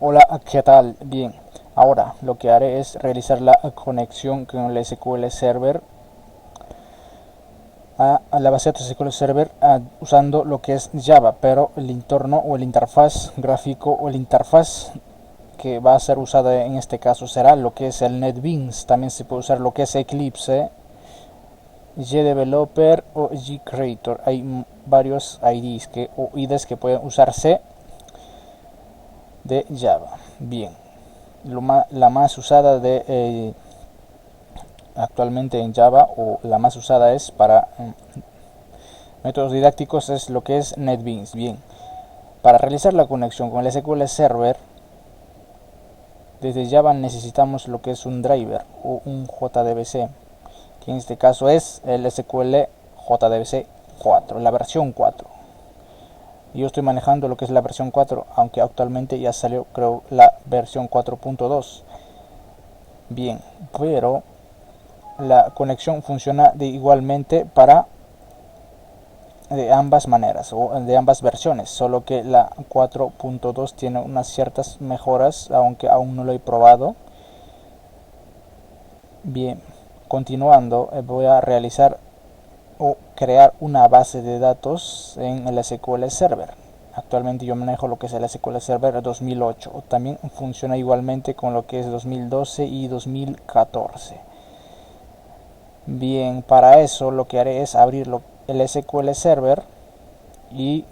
Hola, ¿qué tal? Bien, ahora lo que haré es realizar la conexión con el SQL Server a la base de datos SQL Server usando lo que es Java, pero el entorno o el interfaz gráfico o el interfaz que va a ser usada en este caso será lo que es el NetBeans. También se puede usar lo que es Eclipse, JDeveloper o JCreator. Hay varios IDs que pueden usarse de Java. Bien, la más usada actualmente en Java, o la más usada es para métodos didácticos, es lo que es NetBeans. Bien, para realizar la conexión con el SQL Server desde Java necesitamos lo que es un driver o un JDBC, que en este caso es el SQL JDBC 4, la versión 4. Yo estoy manejando lo que es la versión 4, aunque actualmente ya salió, creo, la versión 4.2. Bien, pero la conexión funciona igualmente para de ambas maneras o de ambas versiones, solo que la 4.2 tiene unas ciertas mejoras, aunque aún no lo he probado. Bien, continuando, voy a realizar o crear una base de datos en el SQL Server. Actualmente yo manejo lo que es el SQL Server 2008. También funciona igualmente con lo que es 2012 y 2014. Bien, para eso lo que haré es abrir el SQL Server y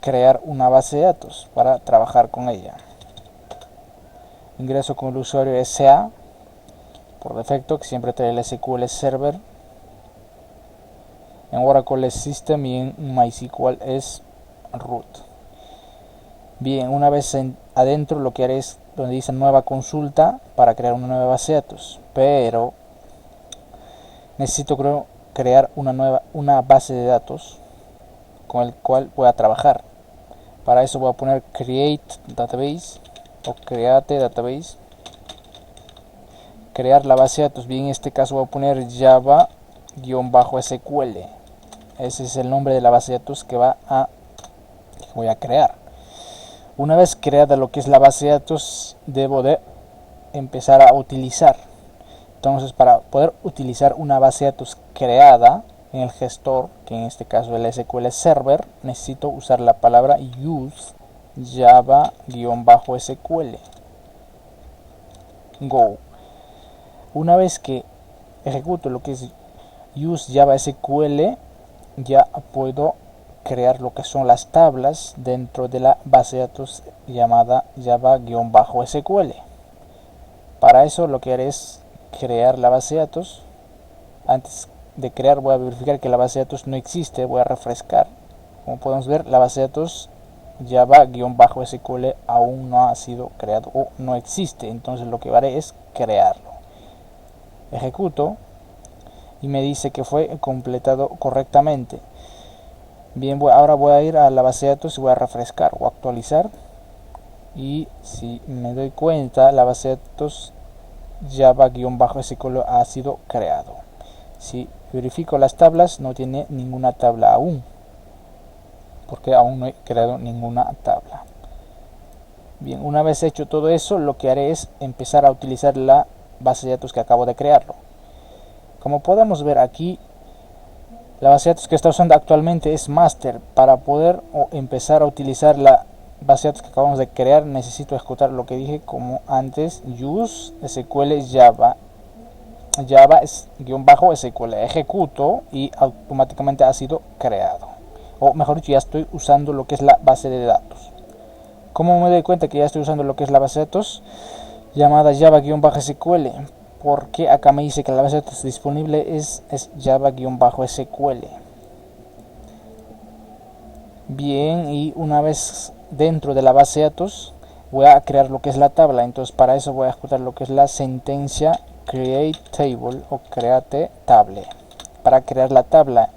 crear una base de datos para trabajar con ella. Ingreso con el usuario SA por defecto, que siempre trae el SQL Server. En Oracle es System y en MySQL es root. Bien, una vez adentro lo que haré es donde dice nueva consulta para crear una nueva base de datos, pero necesito crear una base de datos con el cual voy a trabajar. Para eso voy a poner create database o create database, crear la base de datos. Bien, en este caso voy a poner java-sql. Ese es el nombre de la base de datos que voy a crear. Una vez creada lo que es la base de datos, debo de empezar a utilizar. Entonces, para poder utilizar una base de datos creada en el gestor, que en este caso es el SQL Server, necesito usar la palabra use java-sql. Go. Una vez que ejecuto lo que es use java-sql, ya puedo crear lo que son las tablas dentro de la base de datos llamada java-sql. Para eso lo que haré es crear la base de datos. Antes de crear voy a verificar que la base de datos no existe, voy a refrescar. Como podemos ver, la base de datos java-sql aún no ha sido creado o no existe, entonces lo que haré es crearlo. Ejecuto y me dice que fue completado correctamente. Bien, ahora voy a ir a la base de datos y voy a refrescar o actualizar, y si me doy cuenta, la base de datos java-sql ha sido creado. Si verifico las tablas, no tiene ninguna tabla aún, porque aún no he creado ninguna tabla. Bien, una vez hecho todo eso, lo que haré es empezar a utilizar la base de datos que acabo de crearlo. Como podemos ver aquí, la base de datos que está usando actualmente es master. Para poder empezar a utilizar la base de datos que acabamos de crear, necesito ejecutar lo que dije como antes, use sql java-sql. Ejecuto y automáticamente ha sido creado, o mejor dicho, ya estoy usando lo que es la base de datos. ¿Cómo me doy cuenta que ya estoy usando lo que es la base de datos llamada java-sql? Porque acá me dice que la base de datos disponible es java-sql. Bien, y una vez dentro de la base de datos voy a crear lo que es la tabla. Entonces para eso voy a ejecutar lo que es la sentencia create table o create table para crear la tabla.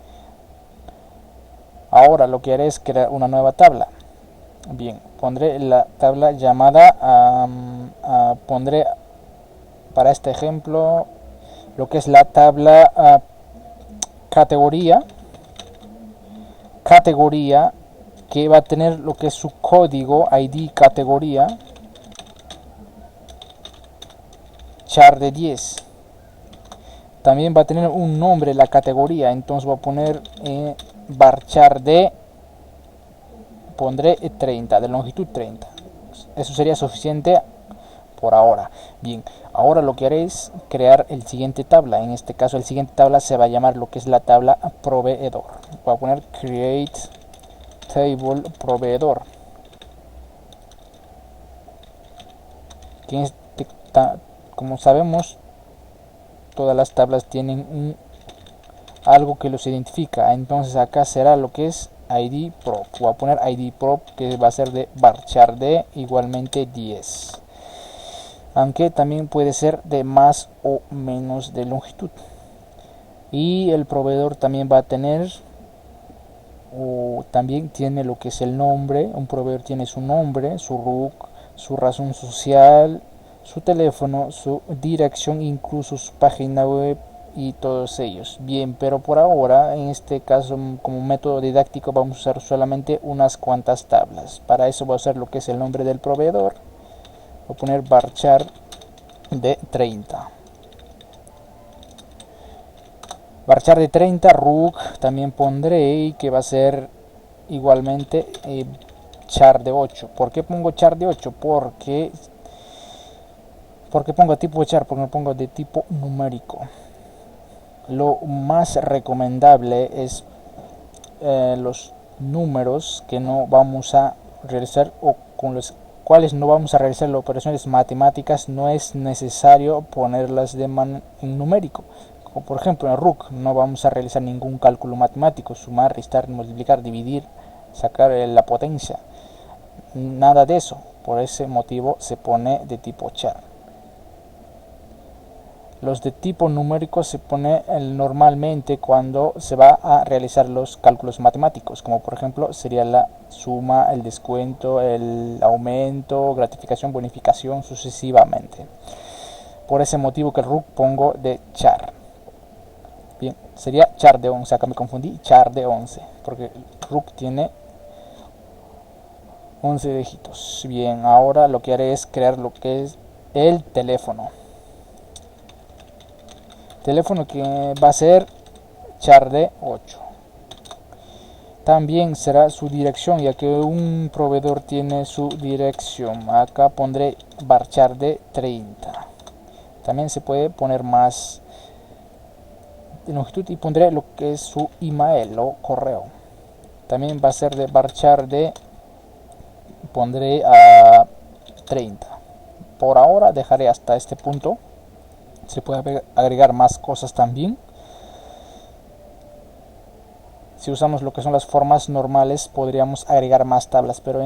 Ahora lo que haré es crear una nueva tabla. Bien, pondré la tabla llamada pondré para este ejemplo lo que es la tabla categoría que va a tener lo que es su código ID categoría char de 10. También va a tener un nombre la categoría, entonces voy a poner varchar de, pondré 30, de longitud 30. Eso sería suficiente por ahora. Bien, ahora lo que haré es crear el siguiente tabla. En este caso el siguiente tabla se va a llamar lo que es la tabla proveedor. Voy a poner create table proveedor. Como sabemos, todas las tablas tienen algo que los identifica, entonces acá será lo que es id prop. Voy a poner id prop, que va a ser de varchar de igualmente 10, aunque también puede ser de más o menos de longitud. Y el proveedor también va a tener, o también tiene lo que es el nombre. Un proveedor tiene su nombre, su RUC, su razón social, su teléfono, su dirección, incluso su página web y todos ellos. Bien, pero por ahora, en este caso, como método didáctico, vamos a usar solamente unas cuantas tablas. Para eso voy a usar lo que es el nombre del proveedor. Voy a poner varchar de 30. Varchar de 30, RUC también pondré, que va a ser igualmente char de 8. ¿Por qué pongo char de 8? Porque pongo tipo char, porque no pongo de tipo numérico. Lo más recomendable es los números que no vamos a realizar, o con los cuales no vamos a realizar las operaciones matemáticas, no es necesario ponerlas en numérico. Como por ejemplo en RUC no vamos a realizar ningún cálculo matemático, sumar, restar, multiplicar, dividir, sacar la potencia, nada de eso. Por ese motivo se pone de tipo char. Los de tipo numérico se pone normalmente cuando se va a realizar los cálculos matemáticos, como por ejemplo sería la suma, el descuento, el aumento, gratificación, bonificación, sucesivamente. Por ese motivo que el RUC pongo de char. Bien, sería char de 11, acá me confundí, char de 11, porque el RUC tiene 11 dígitos. Bien, ahora lo que haré es crear lo que es el teléfono. Teléfono que va a ser char de 8. También será su dirección, ya que un proveedor tiene su dirección. Acá pondré varchar de 30. También se puede poner más de longitud y pondré lo que es su email o correo. También va a ser de varchar de, pondré a 30. Por ahora dejaré hasta este punto. Se puede agregar más cosas también. Si usamos lo que son las formas normales, podríamos agregar más tablas, pero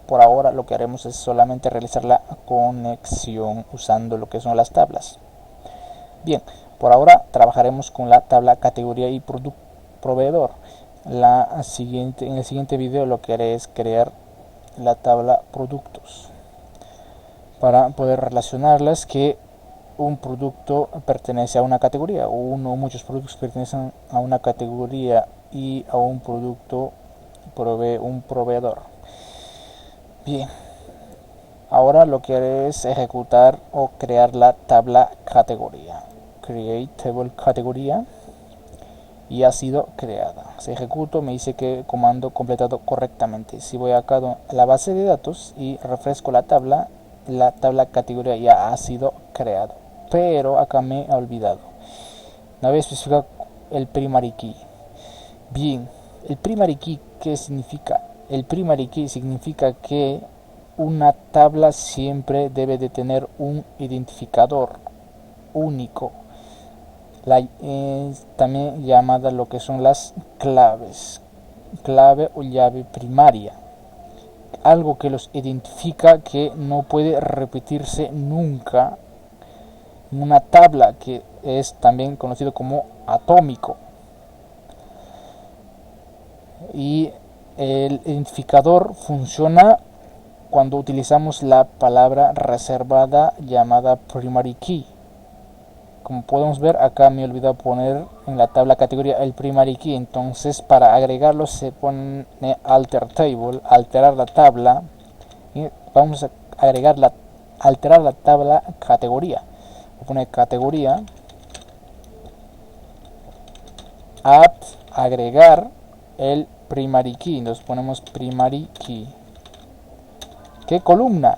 por ahora lo que haremos es solamente realizar la conexión usando lo que son las tablas. Bien, por ahora trabajaremos con la tabla categoría y proveedor. En el siguiente video lo que haré es crear la tabla productos para poder relacionarlas, que un producto pertenece a una categoría, o uno o muchos productos pertenecen a una categoría, y a un producto provee un proveedor. Bien, ahora lo que haré es ejecutar o crear la tabla categoría. Create table categoría, y ha sido creada. Se ejecuto, me dice que comando completado correctamente. Si voy acá a la base de datos y refresco la tabla categoría ya ha sido creado, pero acá me he olvidado. No había especificado el primary key. Bien, el primary key, ¿qué significa? El primary key significa que una tabla siempre debe de tener un identificador único, también llamada lo que son las claves, clave o llave primaria, algo que los identifica, que no puede repetirse nunca en una tabla, que es también conocido como atómico. Y el identificador funciona cuando utilizamos la palabra reservada llamada primary key. como podemos ver acá me he olvidado poner en la tabla categoría el primary key. Entonces para agregarlo se pone alter table, alterar la tabla, y vamos a alterar la tabla categoría. Voy a poner categoría add, agregar el primary key. Entonces ponemos primary key. ¿Qué columna?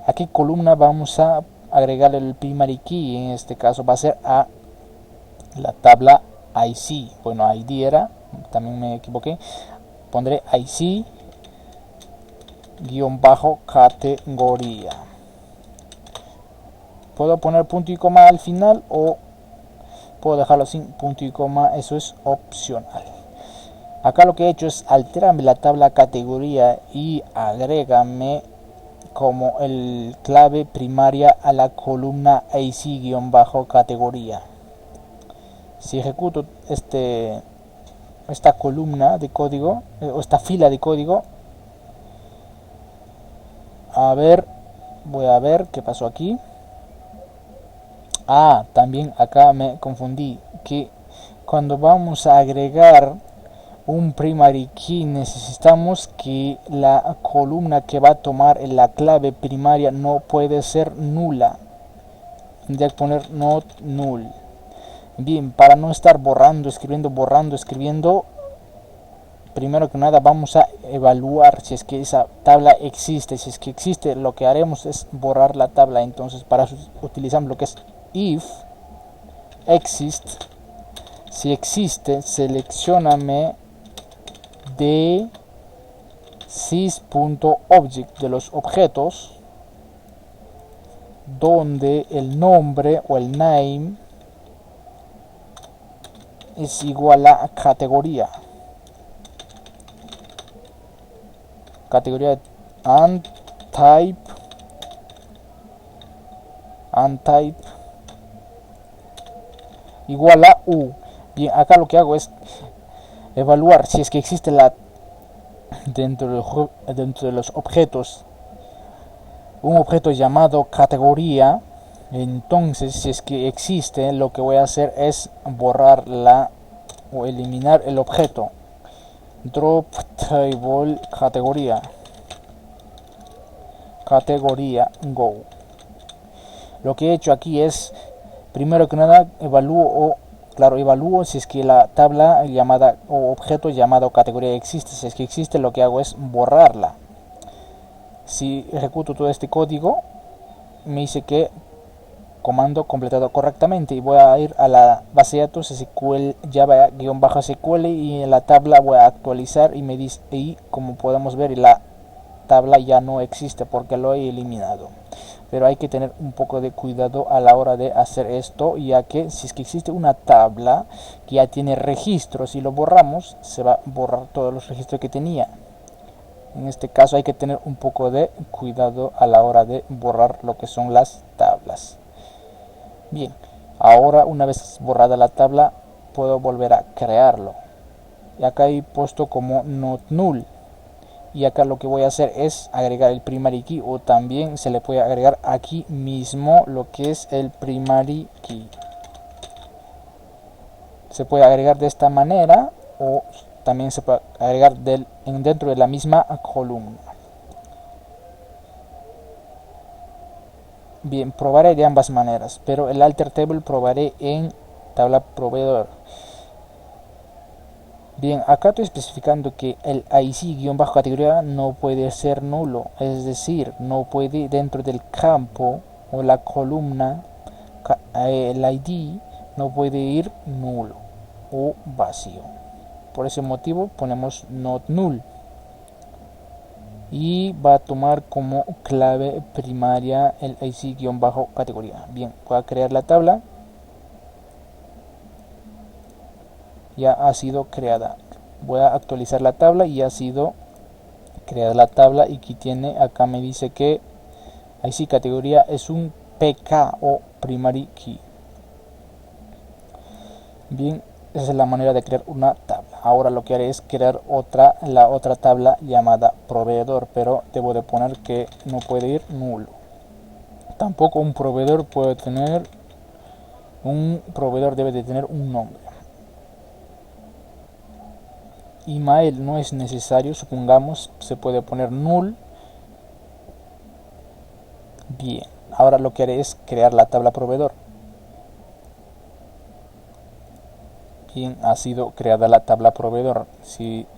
¿A qué columna vamos a agregar el primary key? En este caso va a ser a la tabla IC. Bueno, ID era, también me equivoqué. Pondré IC guión bajo categoría. Puedo poner punto y coma al final o puedo dejarlo sin punto y coma, eso es opcional. Acá lo que he hecho es alterarme la tabla categoría y agrégame como el clave primaria a la columna IC-categoría. Si ejecuto esta columna de código o esta fila de código, voy a ver qué pasó aquí. También acá me confundí, que cuando vamos a agregar un primary key necesitamos que la columna que va a tomar la clave primaria no puede ser nula. Tendría que poner not null. Bien, para no estar borrando, escribiendo, primero que nada vamos a evaluar si es que esa tabla existe. Si es que existe, lo que haremos es borrar la tabla. Entonces para eso utilizamos lo que es if exist. Si existe, seleccioname de sys.object de los objetos donde el nombre o el name es igual a categoría and type igual a u. Bien, acá lo que hago es evaluar si es que existe dentro de los objetos un objeto llamado categoría. Entonces si es que existe, lo que voy a hacer es borrarla o eliminar el objeto. Drop table categoría go. Lo que he hecho aquí es, primero que nada, evalúo si es que la tabla llamada o objeto llamado categoría existe. Si es que existe, lo que hago es borrarla. Si ejecuto todo este código, me dice que comando completado correctamente, y voy a ir a la base de datos SQL Java-SQL y en la tabla voy a actualizar y me dice, y como podemos ver, la tabla ya no existe porque lo he eliminado. Pero hay que tener un poco de cuidado a la hora de hacer esto, ya que si es que existe una tabla que ya tiene registros y lo borramos, se va a borrar todos los registros que tenía. En este caso hay que tener un poco de cuidado a la hora de borrar lo que son las tablas. Bien, ahora una vez borrada la tabla puedo volver a crearlo. Y acá he puesto como not null. Y acá lo que voy a hacer es agregar el primary key, o también se le puede agregar aquí mismo lo que es el primary key. Se puede agregar de esta manera o también se puede agregar dentro de la misma columna. Bien, probaré de ambas maneras, pero el alter table probaré en tabla proveedor. Bien, acá estoy especificando que el IC-categoría no puede ser nulo, es decir, no puede dentro del campo o la columna, el ID no puede ir nulo o vacío. Por ese motivo ponemos not null y va a tomar como clave primaria el IC-categoría. Bien, voy a crear la tabla. Ya ha sido creada. Voy a actualizar la tabla y ya ha sido creada la tabla, y aquí acá me dice que IC categoría es un PK o primary key. Bien, esa es la manera de crear una tabla. Ahora lo que haré es crear la otra tabla llamada proveedor, pero debo de poner que no puede ir nulo. Tampoco un proveedor puede tener Un proveedor debe de tener un nombre. Email no es necesario, supongamos, se puede poner null. Bien, ahora lo que haré es crear la tabla proveedor. Bien, ha sido creada la tabla proveedor. Si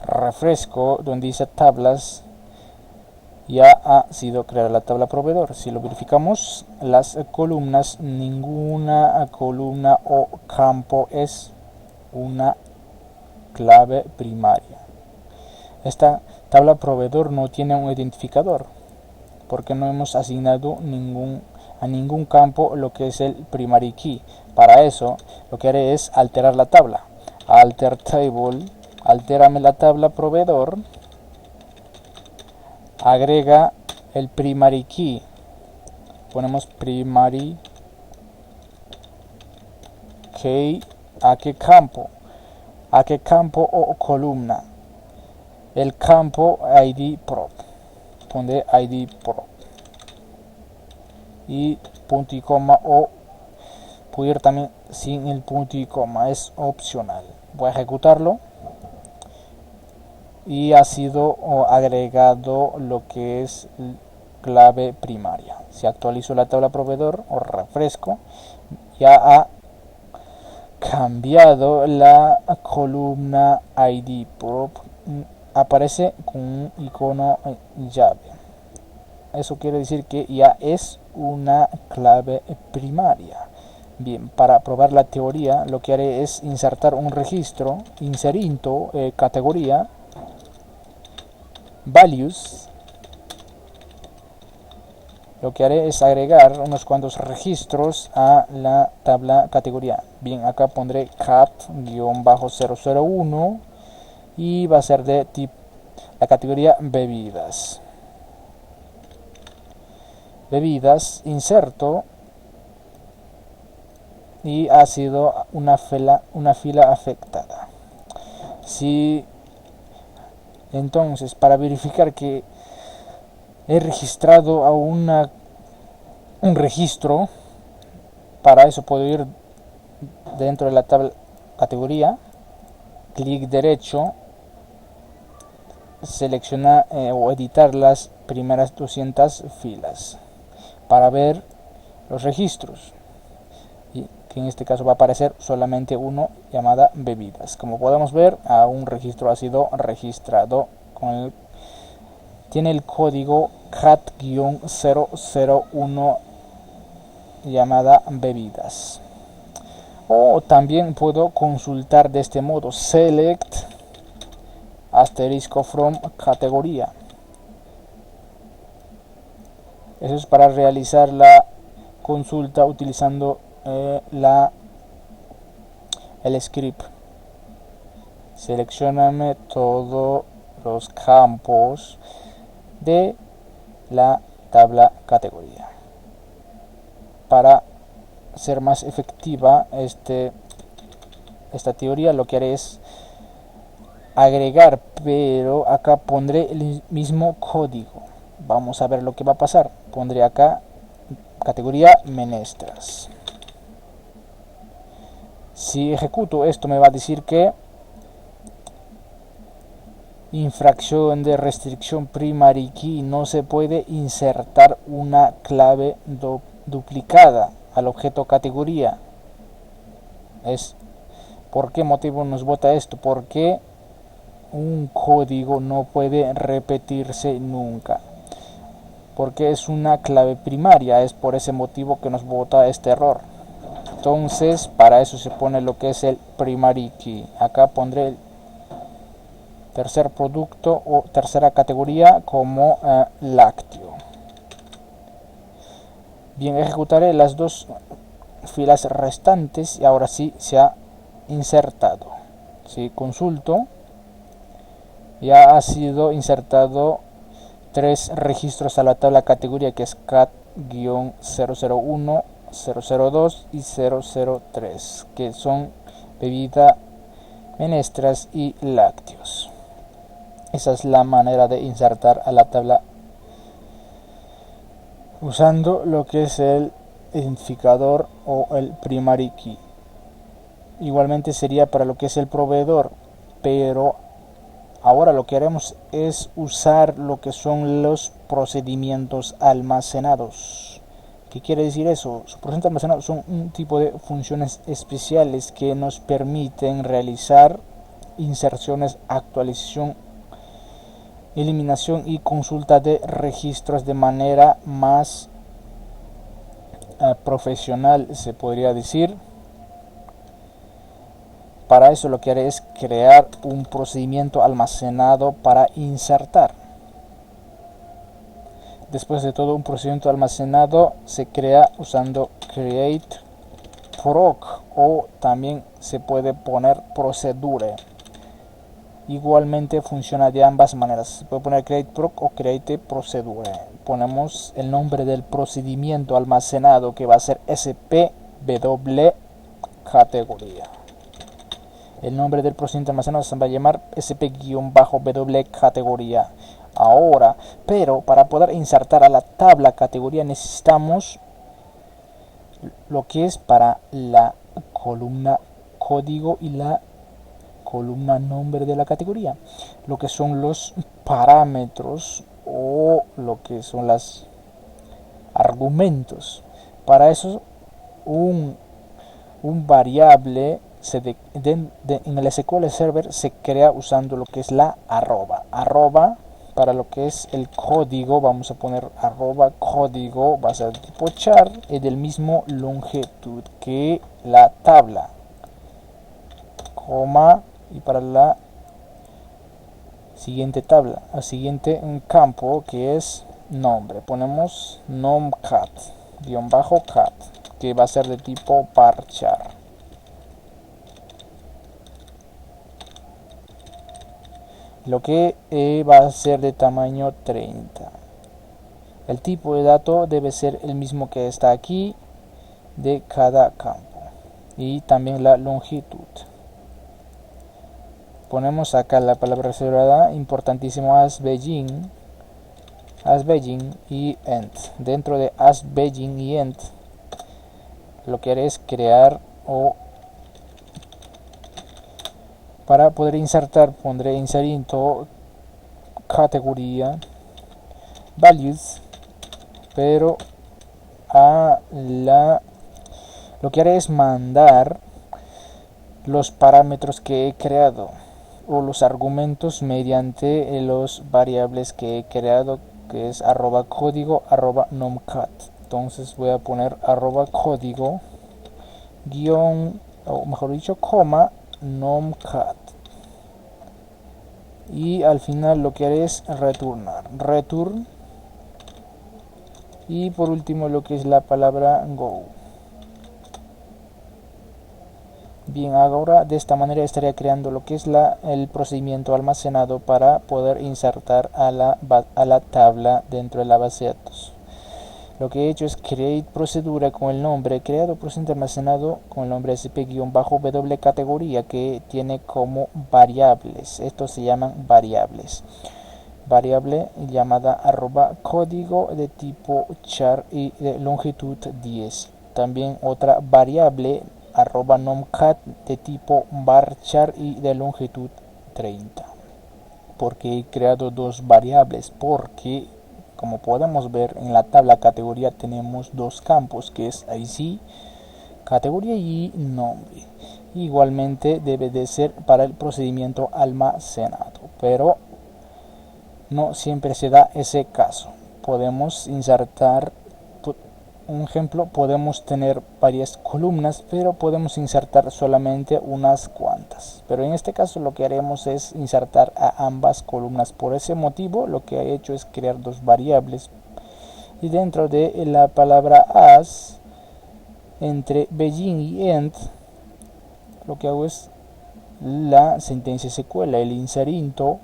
refresco donde dice tablas, ya ha sido creada la tabla proveedor. Si lo verificamos, las columnas, ninguna columna o campo es una clave primaria. Esta tabla proveedor no tiene un identificador porque no hemos asignado a ningún campo lo que es el primary key. Para eso lo que haré es alterar la tabla. Alter table, altérame la tabla proveedor, agrega el primary key, ponemos primary key, a qué campo o columna, el campo id prop, pondré id prop y punto y coma, o puedo ir también sin el punto y coma, es opcional. Voy a ejecutarlo y ha sido agregado lo que es clave primaria. Si actualizo la tabla proveedor o refresco, ya ha cambiado la columna id prop, aparece con un icono llave. Eso quiere decir que ya es una clave primaria. Bien, para probar la teoría lo que haré es insertar un registro, inserinto categoría values. Lo que haré es agregar unos cuantos registros a la tabla categoría. Bien, acá pondré cat-001 y va a ser de tipo la categoría bebidas. Bebidas, inserto, y ha sido una fila afectada. Si entonces, para verificar que he registrado a un registro, para eso puedo ir dentro de la tabla categoría, clic derecho, seleccionar o editar las primeras 200 filas para ver los registros, y que en este caso va a aparecer solamente uno, llamada bebidas. Como podemos ver, a un registro ha sido registrado tiene el código cat-001 llamada bebidas. O también puedo consultar de este modo, select asterisco from categoría. Eso es para realizar la consulta utilizando el script. Seleccioname todos los campos de la tabla categoría. Para ser más efectiva esta teoría, lo que haré es agregar, pero acá pondré el mismo código. Vamos a ver lo que va a pasar. Pondré acá categoría menestras. Si ejecuto esto, me va a decir que infracción de restricción primary key, no se puede insertar una clave duplicada al objeto categoría. ¿Por qué motivo nos bota esto? Porque un código no puede repetirse nunca, porque es una clave primaria. Es por ese motivo que nos bota este error. Entonces, para eso se pone lo que es el primary key. Acá pondré el tercer producto o tercera categoría como lácteo. Bien, ejecutaré las dos filas restantes y ahora sí se ha insertado. Si consulto, ya ha sido insertado 3 registros a la tabla categoría, que es cat-001, 002 y 003, que son bebida, menestras y lácteos. Esa es la manera de insertar a la tabla usando lo que es el identificador o el primary key. Igualmente sería para lo que es el proveedor, pero ahora lo que haremos es usar lo que son los procedimientos almacenados. ¿Qué quiere decir eso? Los procedimientos almacenados son un tipo de funciones especiales que nos permiten realizar inserciones, actualización, eliminación y consulta de registros de manera más profesional, se podría decir. Para eso lo que haré es crear un procedimiento almacenado para insertar. Después de todo, un procedimiento almacenado se crea usando create proc, o también se puede poner procedure. Igualmente funciona de ambas maneras. Se puede poner create proc o create procedure. Ponemos el nombre del procedimiento almacenado, que va a ser spw categoría. El nombre del procedimiento almacenado se va a llamar sp-w categoría. Ahora, pero para poder insertar a la tabla categoría necesitamos lo que es para la columna código y la columna nombre de la categoría, lo que son los parámetros o lo que son los argumentos. Para eso un variable en el SQL Server se crea usando lo que es la arroba. Para lo que es el código vamos a poner arroba código, va a ser tipo char y del mismo longitud que la tabla, coma, y para la siguiente tabla, al siguiente un campo que es nombre, ponemos nomcat _cat, que va a ser de tipo varchar. Lo que va a ser de tamaño 30. El tipo de dato debe ser el mismo que está aquí de cada campo, y también la longitud. Ponemos acá la palabra reservada, importantísimo, as Beijing y end. Dentro de as Beijing y end lo que haré es crear, o para poder insertar pondré inserinto categoría values, pero lo que haré es mandar los parámetros que he creado o los argumentos mediante los variables que he creado, que es arroba código arroba nomcat. Entonces voy a poner arroba código guión, o mejor dicho, coma, nomcat, y al final lo que haré es return, y por último lo que es la palabra go. Bien, ahora de esta manera estaría creando lo que es el procedimiento almacenado para poder insertar a la tabla dentro de la base de datos. Lo que he hecho es create procedura con el nombre creado procedimiento almacenado con el nombre sp-w categoría, que tiene como variables. Estos se llaman variables. Variable llamada arroba código de tipo char y de longitud 10. También otra variable arroba nomcat de tipo varchar y de longitud 30. Porque he creado dos variables, porque como podemos ver en la tabla categoría tenemos dos campos, que es IC categoría y nombre. Igualmente debe de ser para el procedimiento almacenado, pero no siempre se da ese caso. Podemos insertar, un ejemplo, podemos tener varias columnas, pero podemos insertar solamente unas cuantas. Pero en este caso lo que haremos es insertar a ambas columnas. Por ese motivo lo que he hecho es crear dos variables, y dentro de la palabra as, entre Beijing y end, lo que hago es la sentencia SQL, el inserinto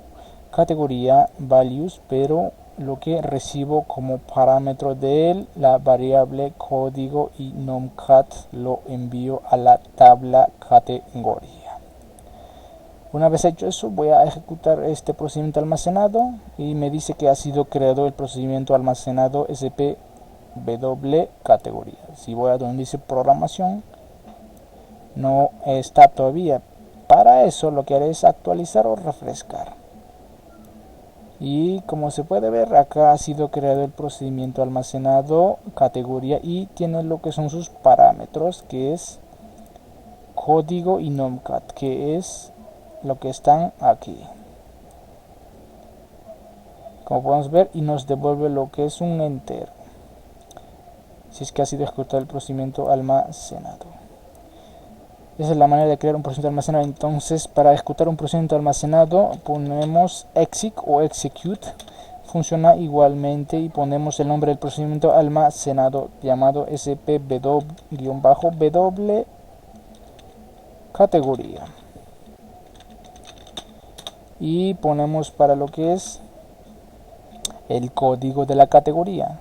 categoría values, pero lo que recibo como parámetro de la variable código y nomcat lo envío a la tabla categoría. Una vez hecho eso, voy a ejecutar este procedimiento almacenado y me dice que ha sido creado el procedimiento almacenado sp w categoría. Si voy a donde dice programación, no está todavía. Para eso lo que haré es actualizar o refrescar. Y como se puede ver, acá ha sido creado el procedimiento almacenado categoría y tiene lo que son sus parámetros, que es código y numcat, que es lo que están aquí. Como podemos ver, y nos devuelve lo que es un entero, si es que ha sido ejecutado el procedimiento almacenado. Esa es la manera de crear un procedimiento almacenado. Entonces, para ejecutar un procedimiento almacenado, ponemos exec o execute. Funciona igualmente y ponemos el nombre del procedimiento almacenado llamado spw-w categoría. Y ponemos para lo que es el código de la categoría,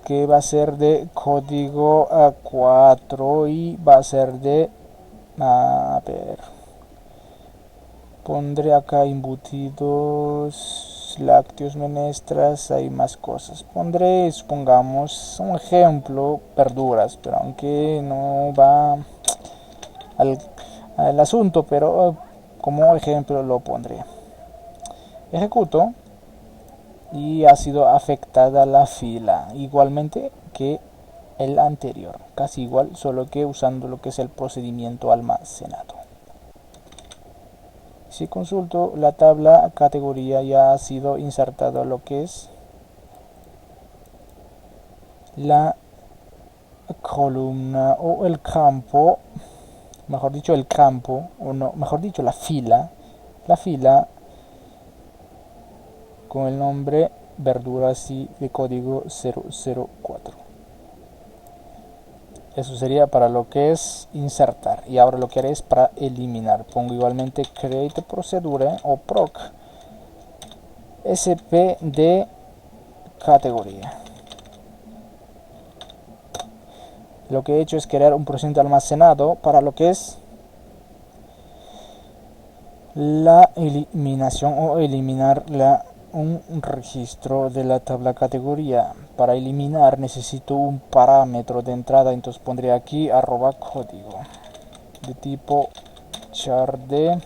que va a ser de código A4 y va a ser de, a ver, pondré acá embutidos, lácteos, menestras, hay más cosas. Pondré, supongamos, un ejemplo, verduras, pero aunque no va al asunto, pero como ejemplo lo pondré. Ejecuto y ha sido afectada la fila, igualmente que el anterior, casi igual, solo que usando lo que es el procedimiento almacenado. Si consulto la tabla categoría, ya ha sido insertado lo que es la columna o el campo, mejor dicho el campo, o no, mejor dicho la fila con el nombre verduras y de código 004. Eso sería para lo que es insertar. Y ahora lo que haré es para eliminar. Pongo igualmente create procedure o proc sp de categoría. Lo que he hecho es crear un procedimiento almacenado para lo que es la eliminación o eliminar un registro de la tabla categoría. Para eliminar necesito un parámetro de entrada, entonces pondré aquí @código de tipo char de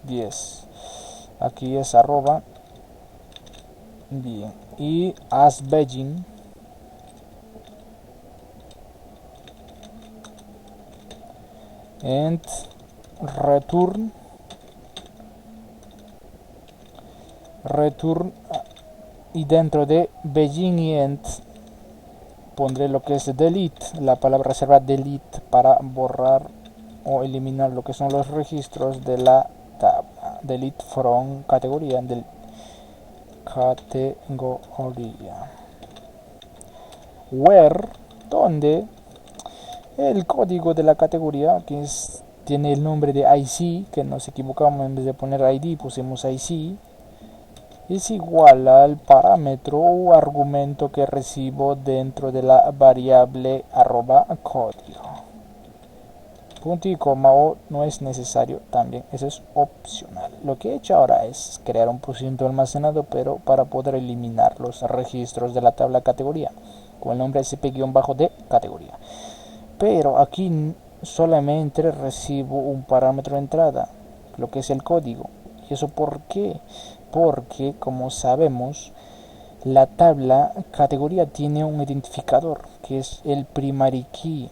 10. Aquí es arroba, bien, y as begin and return y dentro de begin y end pondré lo que es delete, la palabra reserva delete, para borrar o eliminar lo que son los registros de la tabla. Delete from categoría, del categoría. Where, donde el código de la categoría, que tiene el nombre de IC, que nos equivocamos, en vez de poner ID pusimos IC, es igual al parámetro o argumento que recibo dentro de la variable @código. Punto y coma o no es necesario también, eso es opcional. Lo que he hecho ahora es crear un procedimiento almacenado, pero para poder eliminar los registros de la tabla categoría con el nombre sp-de categoría. Pero aquí solamente recibo un parámetro de entrada, lo que es el código. ¿Y eso por qué? Porque, como sabemos, la tabla categoría tiene un identificador que es el primary key.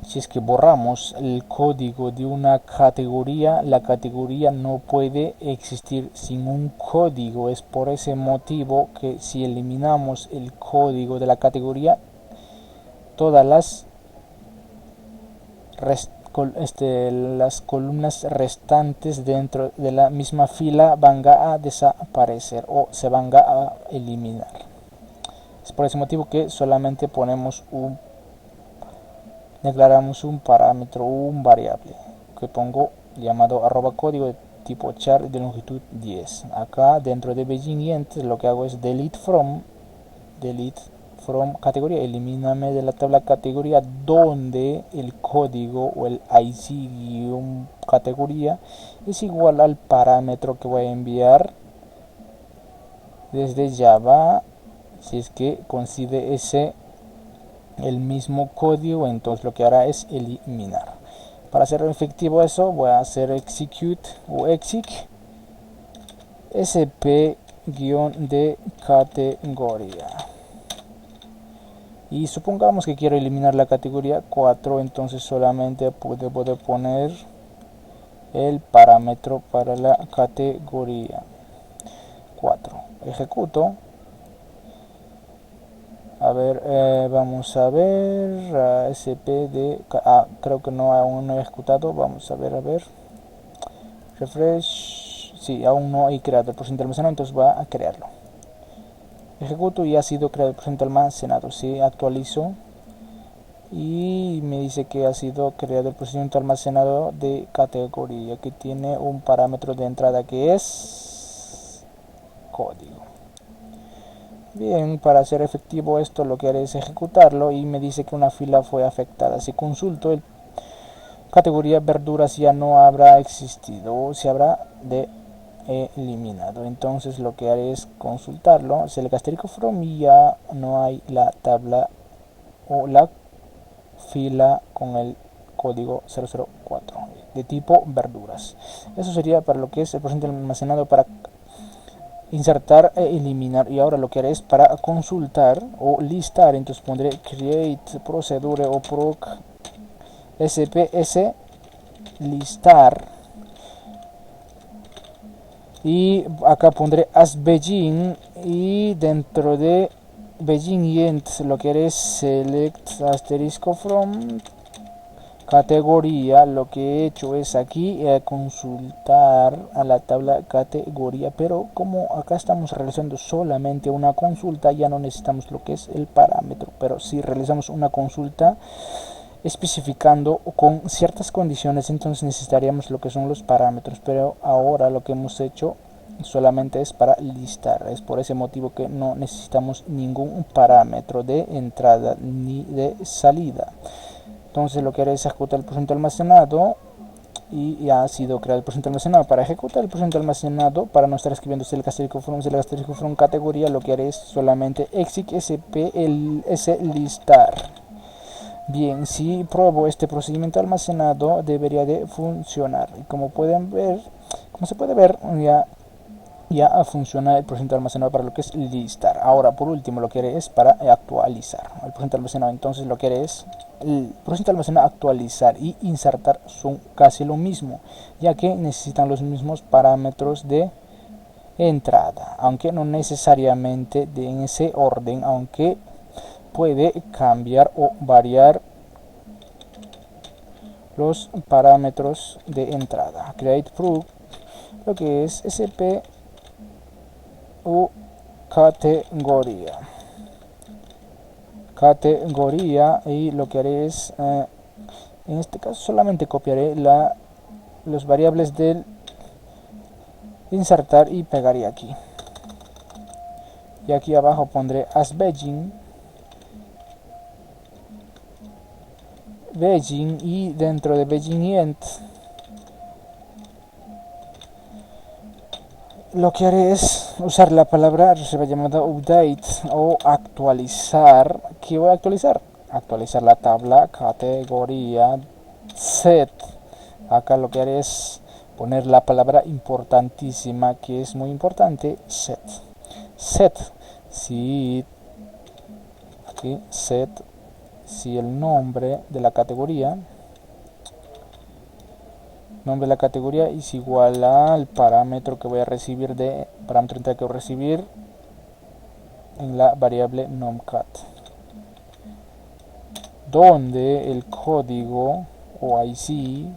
Si es que borramos el código de una categoría, la categoría no puede existir sin un código. Es por ese motivo que si eliminamos el código de la categoría, todas las columnas restantes dentro de la misma fila van a desaparecer o se van a eliminar. Es por ese motivo que solamente declaramos un parámetro, un variable que pongo llamado @código de tipo char de longitud 10. Acá dentro de begin y end lo que hago es delete from categoría, elimíname de la tabla categoría donde el código o el IC-categoría es igual al parámetro que voy a enviar desde Java. Si es que coincide el mismo código, entonces lo que hará es eliminar. Para hacer efectivo eso, voy a hacer execute o exec sp-de categoría. Y supongamos que quiero eliminar la categoría 4, entonces solamente puedo poner el parámetro para la categoría 4. Ejecuto. A ver, vamos a ver, sp de... creo que no, aún no he ejecutado. Vamos a ver. Refresh. Sí, aún no he creado el porcentaje almacenado, entonces va a crearlo. Ejecuto y ha sido creado el porcentaje almacenado. Sí, actualizo. Y me dice que ha sido creado el procedimiento almacenado de categoría, que tiene un parámetro de entrada que es código. Bien, para hacer efectivo esto lo que haré es ejecutarlo y me dice que una fila fue afectada. Si consulto el categoría verduras ya no habrá existido o se habrá eliminado. Entonces lo que haré es consultarlo. Select asterisk from y ya no hay la tabla o la fila con el código 004 de tipo verduras. Eso sería para lo que es el porcentaje almacenado para insertar e eliminar. Y ahora lo que haré es para consultar o listar, entonces pondré create procedure o proc sps listar y acá pondré as begin y dentro de begin y end lo que haré es select asterisco from categoría. Lo que he hecho es aquí consultar a la tabla categoría, pero como acá estamos realizando solamente una consulta ya no necesitamos lo que es el parámetro, pero si realizamos una consulta especificando con ciertas condiciones entonces necesitaríamos lo que son los parámetros, pero ahora lo que hemos hecho solamente es para listar. Es por ese motivo que no necesitamos ningún parámetro de entrada ni de salida. Entonces lo que haré es ejecutar el porcentaje almacenado y ya ha sido creado el porcentaje almacenado. Para ejecutar el porcentaje almacenado, para no estar escribiendo select asterisk from categoría, lo que haré es solamente exec sp listar. Bien, si pruebo este procedimiento almacenado debería de funcionar. Y como se puede ver, ya funciona el porcentaje almacenado para lo que es listar. Ahora por último lo que haré es para actualizar el porcentaje almacenado. Entonces lo que haré es el porcentaje almacenado actualizar y insertar son casi lo mismo, ya que necesitan los mismos parámetros de entrada, aunque no necesariamente en ese orden, aunque puede cambiar o variar los parámetros de entrada. Create proof, lo que es sp o categoría y lo que haré es en este caso solamente copiaré los variables del insertar y pegaré aquí, y aquí abajo pondré as begin y dentro de begin y end lo que haré es usar la palabra reserva llamada update o actualizar. ¿Qué voy a actualizar? Actualizar la tabla categoría set. Acá lo que haré es poner la palabra importantísima, que es muy importante, set. Si aquí set, si el nombre de la categoría es igual al parámetro que voy a recibir parámetro que voy a recibir en la variable numcat, donde el código o IC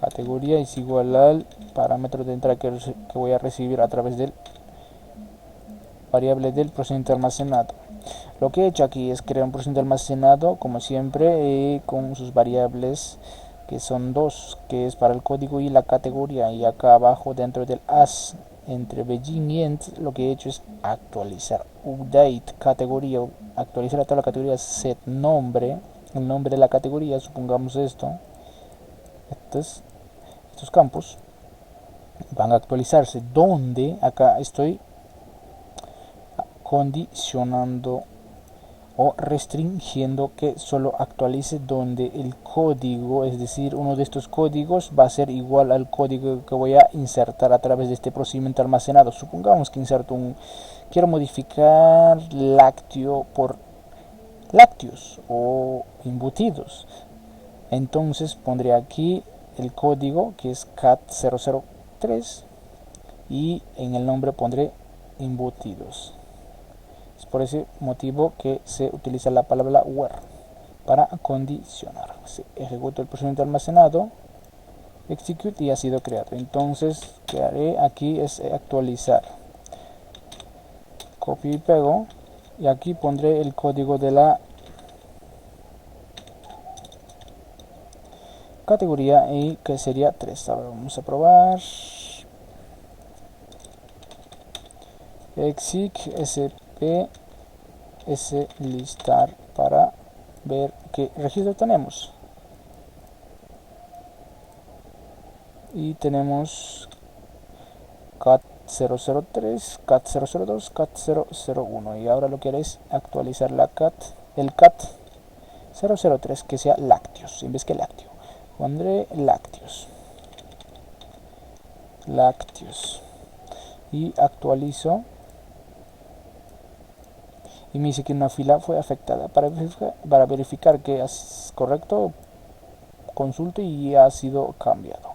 categoría es igual al parámetro de entrada que voy a recibir a través del variable del procedimiento almacenado. Lo que he hecho aquí es crear un procedimiento almacenado como siempre con sus variables, que son dos, que es para el código y la categoría, y acá abajo dentro del as entre begin y end lo que he hecho es actualizar update categoría, actualizar a toda la categoría set nombre, el nombre de la categoría, supongamos estos campos van a actualizarse, donde acá estoy condicionando o restringiendo que solo actualice donde el código, es decir, uno de estos códigos va a ser igual al código que voy a insertar a través de este procedimiento almacenado. Supongamos que quiero modificar lácteo por lácteos o embutidos. Entonces pondré aquí el código que es cat003 y en el nombre pondré embutidos. Es por ese motivo que se utiliza la palabra where para condicionar. Se ejecuta el procedimiento almacenado, execute y ha sido creado. Entonces, que haré aquí es actualizar. Copio y pego y aquí pondré el código de la categoría y que sería 3. Ahora vamos a probar. Exec sp listar para ver qué registro tenemos. Y tenemos cat003, cat002, cat001. Y ahora lo que haré es actualizar el cat003 que sea lácteos en vez que lácteo. Pondré lácteos y actualizo y me dice que una fila fue afectada. Para verificar que es correcto, consulte y ha sido cambiado.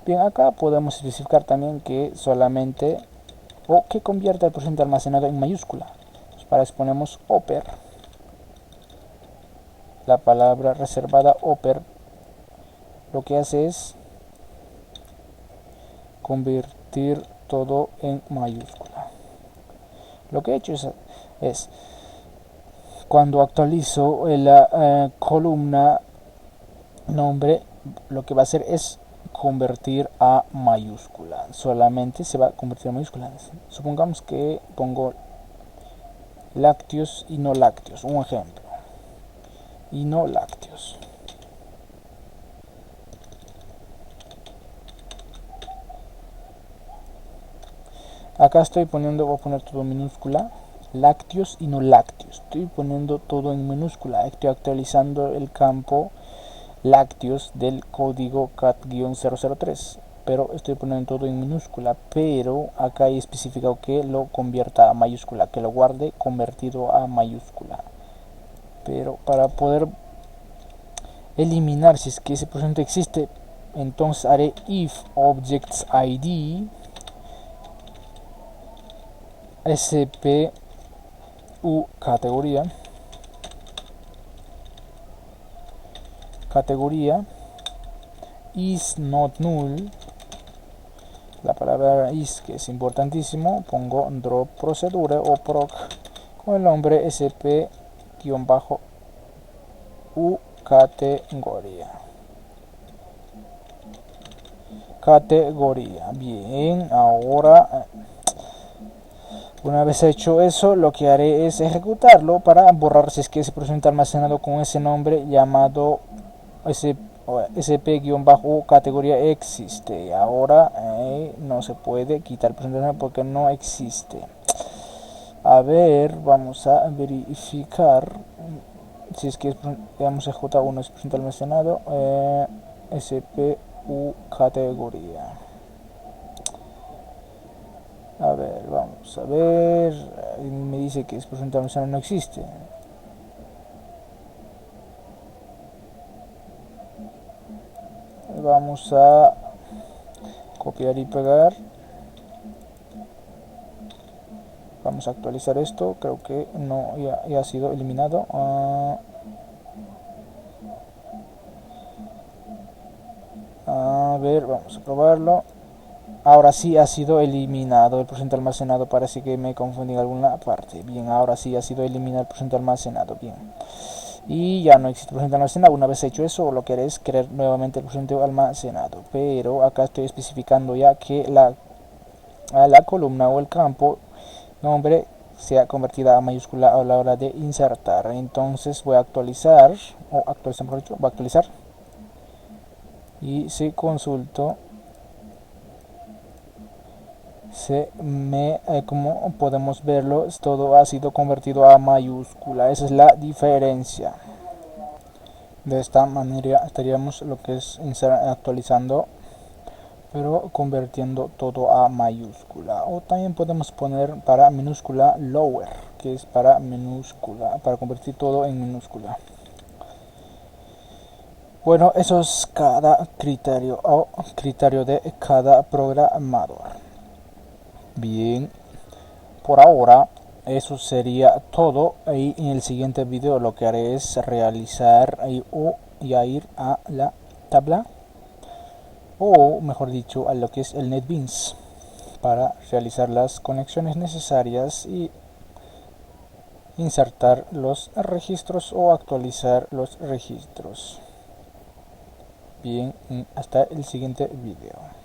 Bien, acá podemos especificar también que solamente o que convierta el procedimiento almacenado en mayúscula. Para eso ponemos oper, la palabra reservada oper lo que hace es convertir todo en mayúscula. Lo que he hecho es cuando actualizo la columna nombre, lo que va a hacer es convertir a mayúscula. Solamente se va a convertir a mayúscula. Supongamos que pongo lácteos y no lácteos. Un ejemplo. Y no lácteos. Acá voy a poner todo en minúscula. Lácteos y no lácteos. Estoy poniendo todo en minúscula. Estoy actualizando el campo lácteos del código cat-003, pero estoy poniendo todo en minúscula, pero acá he especificado que lo convierta a mayúscula, que lo guarde convertido a mayúscula. Pero para poder eliminar si es que ese procedimiento existe, entonces haré if objects id sp u categoría is not null, la palabra is que es importantísimo, pongo drop procedure o proc con el nombre sp-u categoría. Bien, ahora una vez hecho eso, lo que haré es ejecutarlo para borrar si es que ese procedimiento almacenado con ese nombre llamado sp-u categoría existe. Ahora no se puede quitar el procedimiento porque no existe. A ver, vamos a verificar si es que digamos J1 es procedimiento almacenado sp-u categoría. A ver, vamos a ver. Me dice que es procedimiento almacenado no existe. Vamos a copiar y pegar. Vamos a actualizar esto. Creo que no, ya ha sido eliminado. A ver, vamos a probarlo. Ahora sí ha sido eliminado el procedimiento almacenado. Parece que me confundí en alguna parte. Bien, ahora sí ha sido eliminado el procedimiento almacenado. Bien. Y ya no existe el procedimiento almacenado. Una vez hecho eso, lo que haré es crear nuevamente el procedimiento almacenado. Pero acá estoy especificando ya que la columna o el campo nombre sea convertida a mayúscula a la hora de insertar. Entonces voy a actualizar, o actualizar, mejor dicho, voy a actualizar. Y si consulto como podemos verlo, todo ha sido convertido a mayúscula. Esa es la diferencia. De esta manera estaríamos lo que es actualizando, pero convirtiendo todo a mayúscula. O también podemos poner para minúscula lower, que es para minúscula, para convertir todo en minúscula. Bueno, eso es cada criterio o criterio de cada programador. Bien, por ahora eso sería todo. Y en el siguiente video lo que haré es realizar o ya ir a la tabla, o mejor dicho a lo que es el NetBeans, para realizar las conexiones necesarias y insertar los registros o actualizar los registros. Bien, hasta el siguiente video.